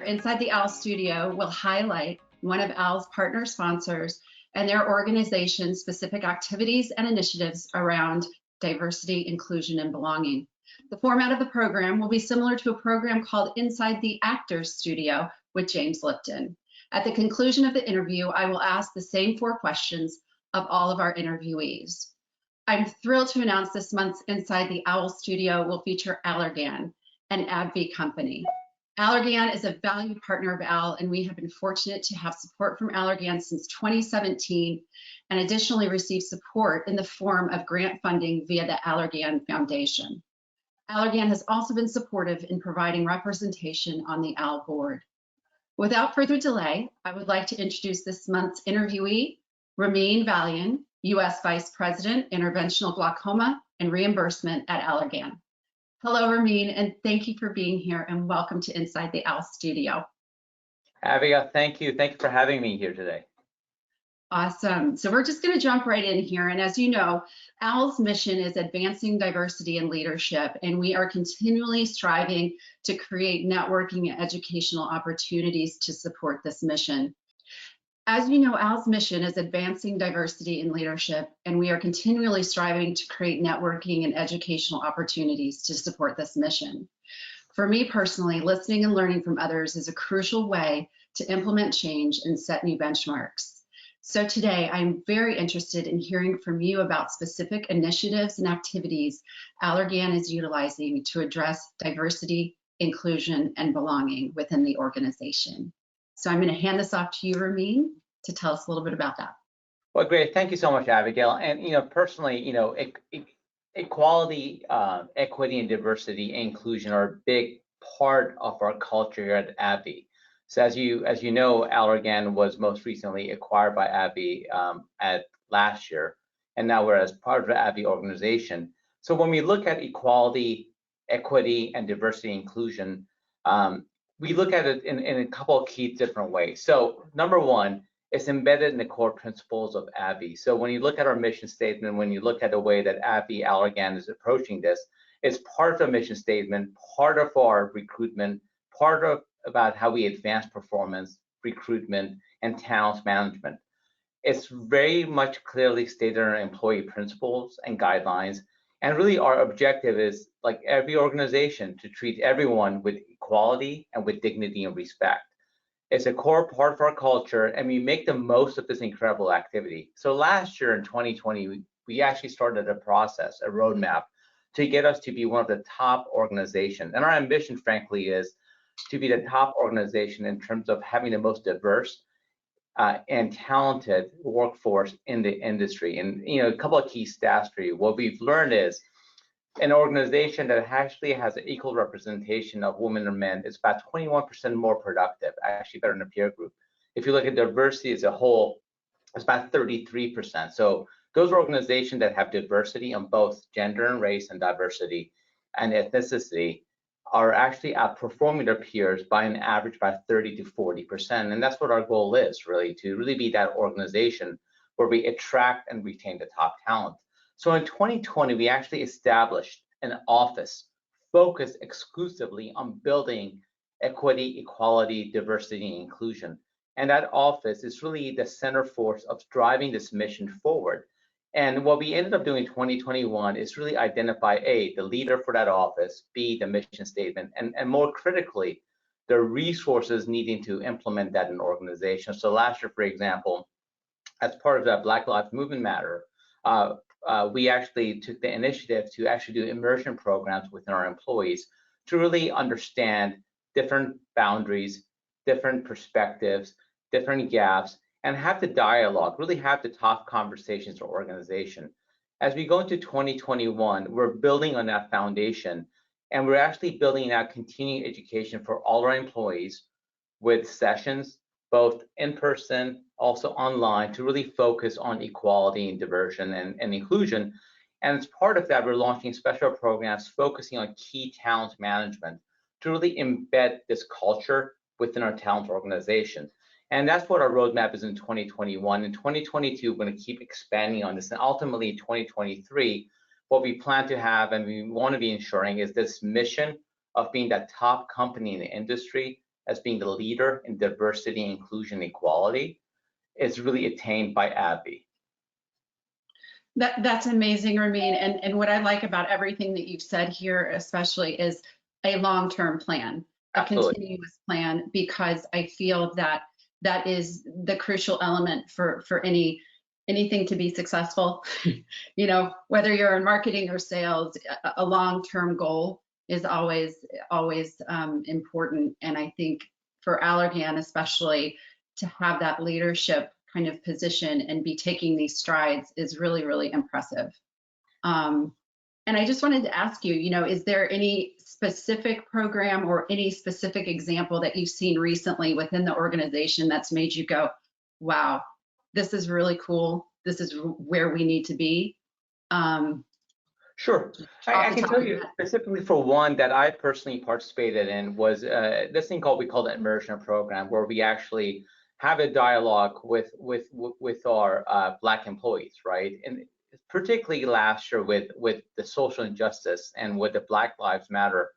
Inside the OWL studio, we'll highlight one of OWL's partner sponsors and their organization's specific activities and initiatives around diversity, inclusion, and belonging. The format of the program will be similar to a program called Inside the Actors Studio with James Lipton. At the conclusion of the interview, I will ask the same 4 questions of all of our interviewees. I'm thrilled to announce this month's Inside the OWL studio will feature Allergan, an AbbVie company. Allergan is a valued partner of OWL, and we have been fortunate to have support from Allergan since 2017, and additionally receive support in the form of grant funding via the Allergan Foundation. Allergan has also been supportive in providing representation on the OWL board. Without further delay, I would like to introduce this month's interviewee, Ramin Valian, U.S. Vice President, Interventional Glaucoma and Reimbursement at Allergan. Hello, Ramin, and thank you for being here, and welcome to Inside the OWL studio. Abigail, thank you. Thank you for having me here today. Awesome. So we're just going to jump right in here. And as you know, OWL's mission is advancing diversity and leadership, and we are continually striving to create networking and educational opportunities to support this mission. As you know, OWL's mission is advancing diversity and leadership, and we are continually striving to create networking and educational opportunities to support this mission. For me personally, listening and learning from others is a crucial way to implement change and set new benchmarks. So today, I'm very interested in hearing from you about specific initiatives and activities Allergan is utilizing to address diversity, inclusion, and belonging within the organization. So I'm going to hand this off to you, Ramin, to tell us a little bit about that. Well, great. Thank you so much, Abigail. And, personally, equality, equity, and diversity and inclusion are a big part of our culture here at AbbVie. So as you know, Allergan was most recently acquired by AbbVie at last year, and now we're as part of the AbbVie organization. So when we look at equality, equity, and diversity and inclusion, we look at it in a couple of key different ways. So number one, it's embedded in the core principles of AbbVie. So when you look at our mission statement, when you look at the way that AbbVie Allergan is approaching this, it's part of the mission statement, part of our recruitment, part of about how we advance performance, recruitment, and talent management. It's very much clearly stated in our employee principles and guidelines. And really our objective is, like every organization, to treat everyone with equality and with dignity and respect. It's a core part of our culture, and we make the most of this incredible activity. So last year in 2020, we actually started a process, a roadmap, to get us to be one of the top organizations. And our ambition, frankly, is to be the top organization in terms of having the most diverse and talented workforce in the industry. And a couple of key stats for you. What we've learned is an organization that actually has an equal representation of women and men is about 21% more productive, actually better than a peer group. If you look at diversity as a whole, it's about 33%. So those organizations that have diversity on both gender and race and diversity and ethnicity are actually outperforming their peers by an average by 30 to 40%. And that's what our goal is, really, to really be that organization where we attract and retain the top talent. So in 2020, we actually established an office focused exclusively on building equity, equality, diversity, and inclusion. And that office is really the center force of driving this mission forward. And what we ended up doing in 2021 is really identify A, the leader for that office, B, the mission statement, and more critically, the resources needing to implement that in an organization. So last year, for example, as part of that Black Lives Movement Matter, we actually took the initiative to actually do immersion programs within our employees to really understand different boundaries, different perspectives, different gaps, and have the dialogue, really have the tough conversations for organization. As we go into 2021, we're building on that foundation, and we're actually building out continuing education for all our employees with sessions, both in person, also online, to really focus on equality and diversion and inclusion. And as part of that, we're launching special programs focusing on key talent management to really embed this culture within our talent organization. And that's what our roadmap is in 2021. In 2022, we're going to keep expanding on this. And ultimately, in 2023, what we plan to have and we want to be ensuring is this mission of being that top company in the industry as being the leader in diversity, inclusion, equality is really attained by AbbVie. That's amazing, Ramin. And what I like about everything that you've said here, especially, is a long-term plan, a Absolutely. continuous plan, because I feel that that is the crucial element for anything to be successful. You know, whether you're in marketing or sales, a long-term goal is always important. And I think for Allergan, especially, to have that leadership kind of position and be taking these strides is really, really impressive. And I just wanted to ask you, you know, is there any specific program or any specific example that you've seen recently within the organization that's made you go, wow, this is really cool. This is where we need to be? Sure. I can tell you specifically for one that I personally participated in was this thing we call the immersion program, where we actually have a dialogue with our Black employees, right? And particularly last year with the social injustice and with the Black Lives Matter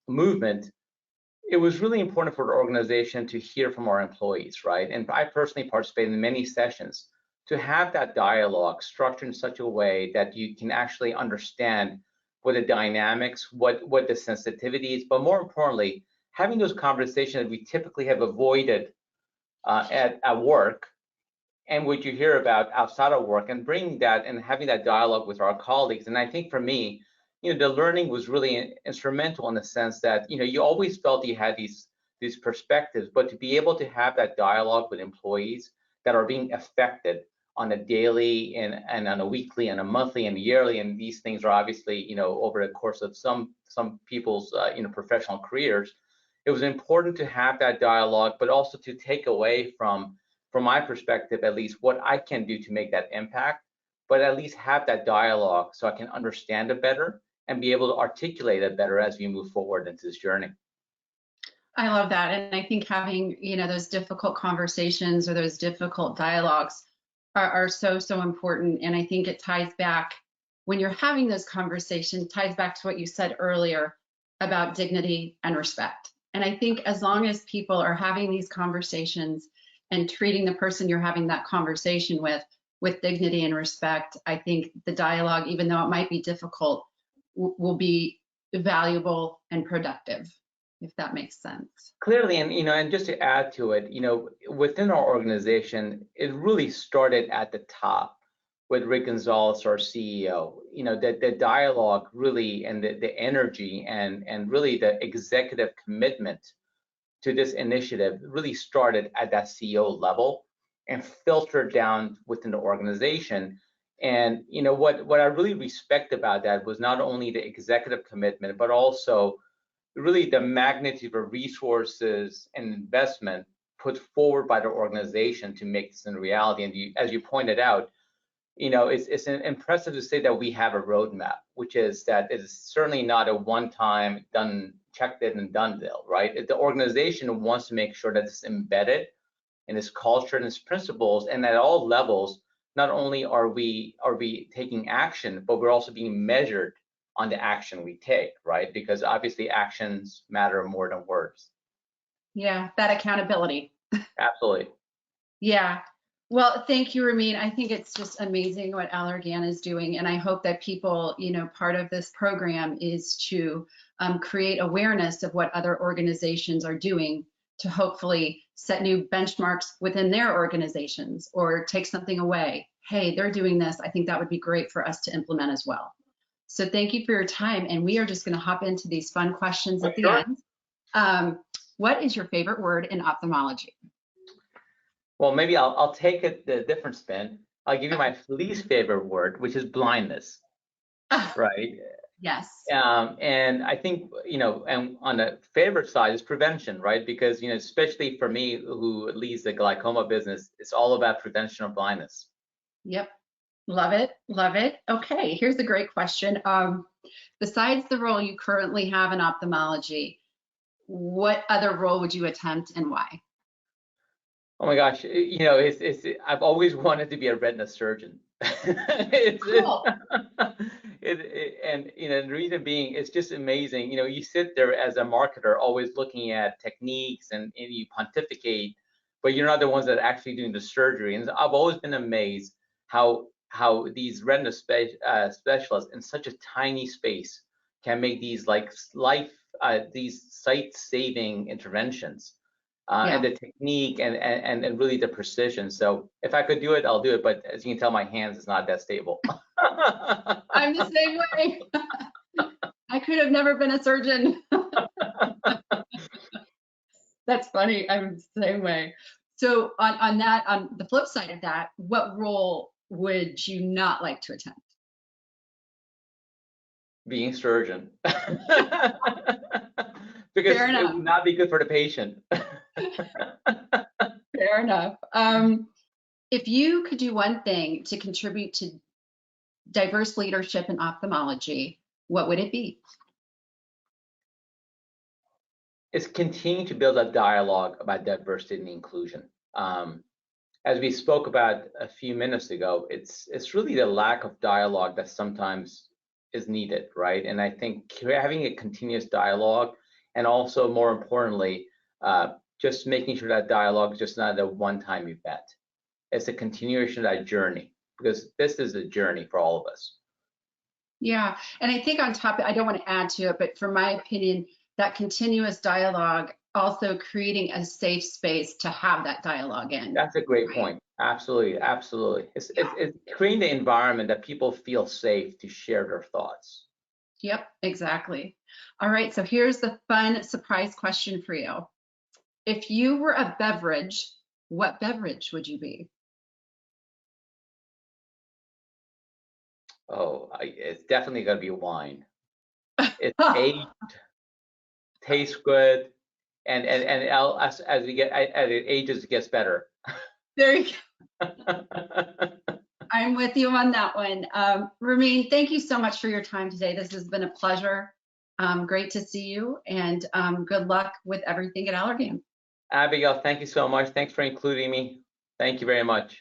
movement, it was really important for the organization to hear from our employees, right? And I personally participated in many sessions to have that dialogue structured in such a way that you can actually understand what the dynamics, what the sensitivity is, but more importantly, having those conversations that we typically have avoided at work, and what you hear about outside of work, and bringing that and having that dialogue with our colleagues. And I think for me, you know, the learning was really instrumental in the sense that, you know, you always felt you had these perspectives, but to be able to have that dialogue with employees that are being affected on a daily and on a weekly and a monthly and yearly, and these things are obviously, you know, over the course of some people's you know, professional careers. It was important to have that dialogue, but also to take away from my perspective, at least, what I can do to make that impact, but at least have that dialogue so I can understand it better and be able to articulate it better as we move forward into this journey. I love that. And I think having, you know, those difficult conversations or those difficult dialogues are so important. And I think it ties back, when you're having those conversations, ties back to what you said earlier about dignity and respect. And I think as long as people are having these conversations and treating the person you're having that conversation with dignity and respect, I think the dialogue, even though it might be difficult, will be valuable and productive, if that makes sense. Clearly, and you know, and just to add to it, you know, within our organization, it really started at the top with Rick Gonzalez, our CEO. You know, the dialogue really, and the energy and really the executive commitment to this initiative really started at that CEO level and filtered down within the organization. And you know, what I really respect about that was not only the executive commitment, but also really the magnitude of resources and investment put forward by the organization to make this a reality. And as you pointed out, you know, it's impressive to say that we have a roadmap, which is that it is certainly not a one-time done, checked it and done deal, right? The organization wants to make sure that it's embedded in its culture and its principles, and at all levels, not only are we taking action, but we're also being measured on the action we take, right? Because obviously actions matter more than words. Yeah, that accountability. Absolutely. Yeah. Well, thank you, Ramin. I think it's just amazing what Allergan is doing. And I hope that people, you know, part of this program is to create awareness of what other organizations are doing to hopefully set new benchmarks within their organizations or take something away. Hey, they're doing this. I think that would be great for us to implement as well. So thank you for your time. And we are just going to hop into these fun questions at the end. What is your favorite word in ophthalmology? Well, maybe I'll take it the different spin. I'll give you my least favorite word, which is blindness, right? Yes. And I think, you know, and on the favorite side is prevention, right? Because, you know, especially for me, who leads the glaucoma business, it's all about prevention of blindness. Yep. Love it. Love it. Okay. Here's a great question. Besides the role you currently have in ophthalmology, what other role would you attempt and why? Oh my gosh, I've always wanted to be a retina surgeon. Cool. And the reason being, it's just amazing. You sit there as a marketer, always looking at techniques and you pontificate, but you're not the ones that are actually doing the surgery. And I've always been amazed how these retina specialists in such a tiny space can make these these sight-saving interventions. And the technique and really the precision. So if I could do it, I'll do it. But as you can tell, my hands is not that stable. I'm the same way. I could have never been a surgeon. That's funny. I'm the same way. So on the flip side of that, what role would you not like to attempt? Being surgeon. Because it would not be good for the patient. Fair enough. If you could do one thing to contribute to diverse leadership in ophthalmology, what would it be? It's continuing to build a dialogue about diversity and inclusion. As we spoke about a few minutes ago, it's really the lack of dialogue that sometimes is needed, right? And I think having a continuous dialogue, and also more importantly, just making sure that dialogue is just not a one-time event. It's a continuation of that journey, because this is a journey for all of us. Yeah, and I think on top, I don't want to add to it, but from my opinion, that continuous dialogue, also creating a safe space to have that dialogue in. That's a great point. Absolutely, absolutely. It's creating the environment that people feel safe to share their thoughts. Yep, exactly. All right, so here's the fun surprise question for you. If you were a beverage, what beverage would you be? Oh, it's definitely going to be wine. It's aged, tastes good, and as we get as it ages, it gets better. There you go. I'm with you on that one. Ramin, thank you so much for your time today. This has been a pleasure. Great to see you, and good luck with everything at Allergan. Abigail, thank you so much. Thanks for including me. Thank you very much.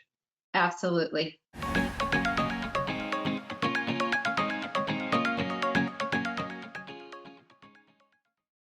Absolutely.